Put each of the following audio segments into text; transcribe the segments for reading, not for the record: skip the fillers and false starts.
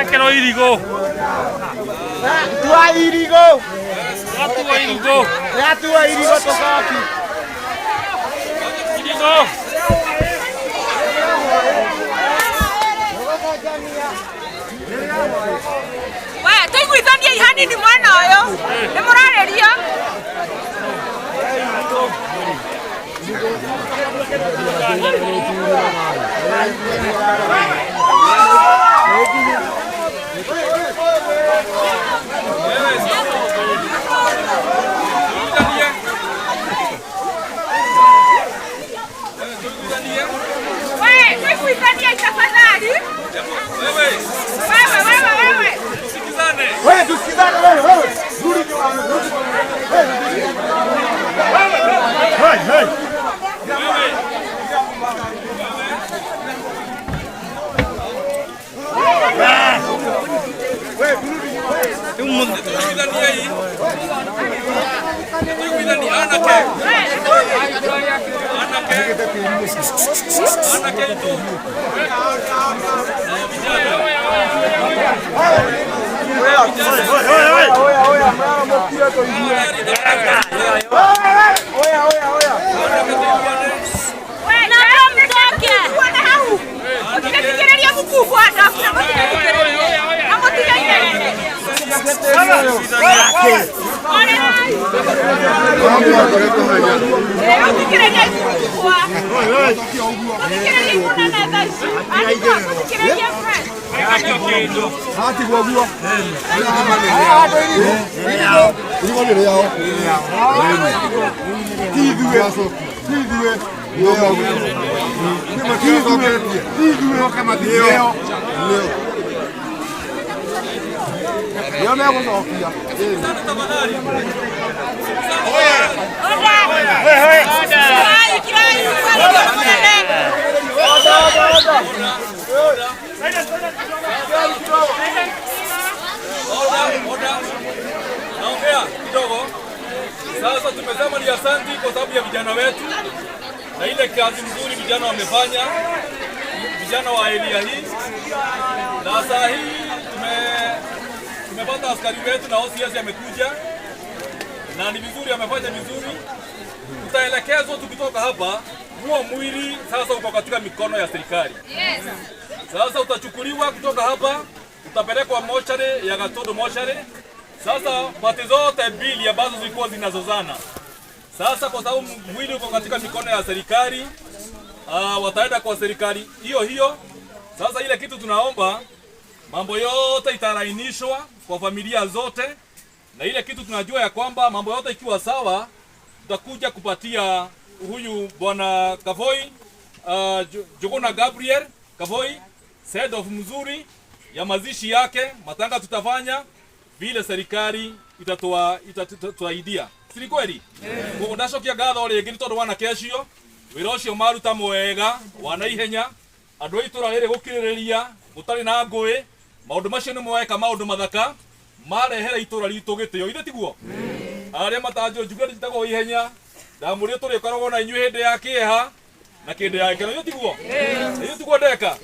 Que no irigo. Tua irigo. Tua irigo. Tua irigo toka aqui. Irigo. Wewe tuiguithanie ihani ni mwana uyu. Ni murareria. Wewe tusikizane wewe. Rudi nyuma. Hey. Sasa tumesema ni asante kwa sababu ya vijana wetu na ile kazi nzuri vijana wamefanya, vijana wa elia hii. Na saa hii tumepata askari wetu na OCS amekuja na ni vizuri, amefanya vizuri. Tutaelekezwa tukitoka hapa, huo mwili sasa uko katika mikono ya serikali. Yes. Sasa utachukuliwa kutoka hapa, utapelekwa mochari ya Gatondo mochari. Sasa pati zote mbili ambazo zilikuwa zinazozana, sasa kwa sababu mwili uko katika mikono ya serikali, wataenda kwa serikali hiyo. Sasa ile kitu tunaomba, mambo yote itarainishwa kwa familia zote, na ile kitu tunajua ya kwamba mambo yote ikiwa sawa, tutakuja kupatia huyu bwana Kavoi, Jogona Gabriel Kavoi send off mzuri ya mazishi yake. Matanga tutafanya vile serikali itatuaidia. Si kweli? Kwa ndashokia gatho ringi ni tondu wana kesho wira ucio maruta mwega wana ihenya andu itura riri gukiriria gutari na ngui maundu macio ni mweka maundu mathaka marehera itura ritu gitio ithe tiguo aria matanjo njuga nditagwo ihenya ndamurio turi koragwo na inyu hindi ya kieha na kindi ya kero ithe tiguo ithe tiguo ndeka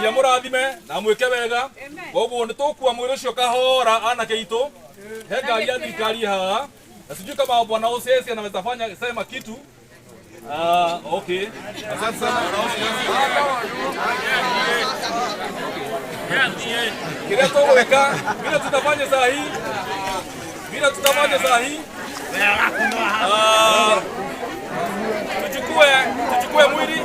ya murathime na mwike wega koguo ni tukua mwiri ucio kahora anake itu he ngari ya thirikari haha na sijui kama bwana OCS anaweza fanya sema kitu. Okay. Asante sana. Kile toweka, bila tutafanya saa hii. Tuchukue mwili.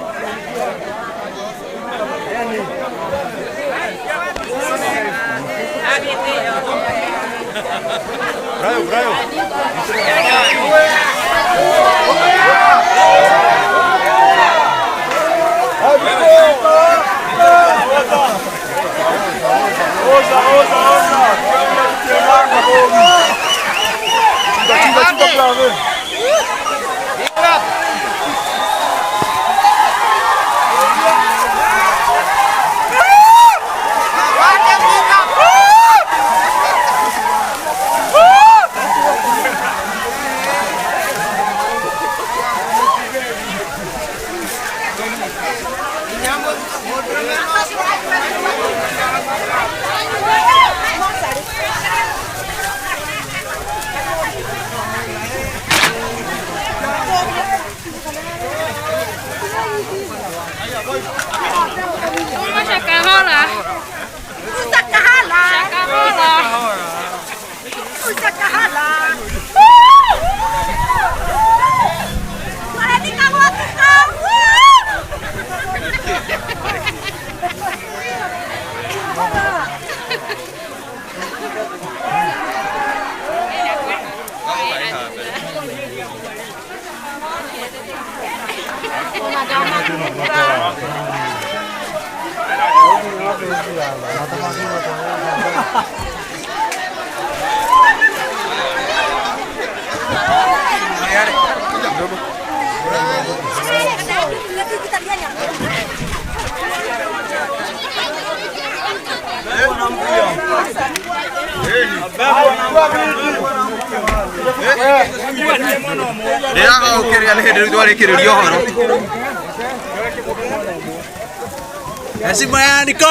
Así me Nico.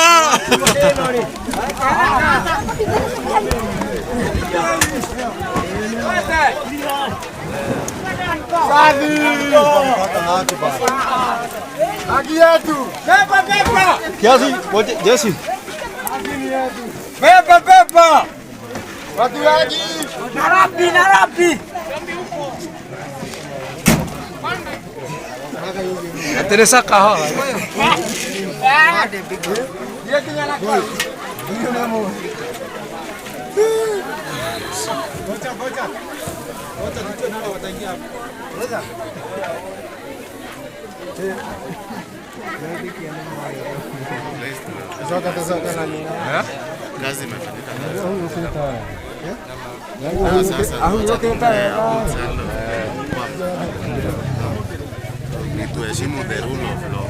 Aqui é tu. Pepa. Jesse, Jesse. Pepa. Watu lagi. Narapi. Teresa kah? Dia tinggal nakal. Bocah. Bocah nalo wataingia. Weza. Zote nani? Kazi imefanyika. Ni tuheshimu the rule of law.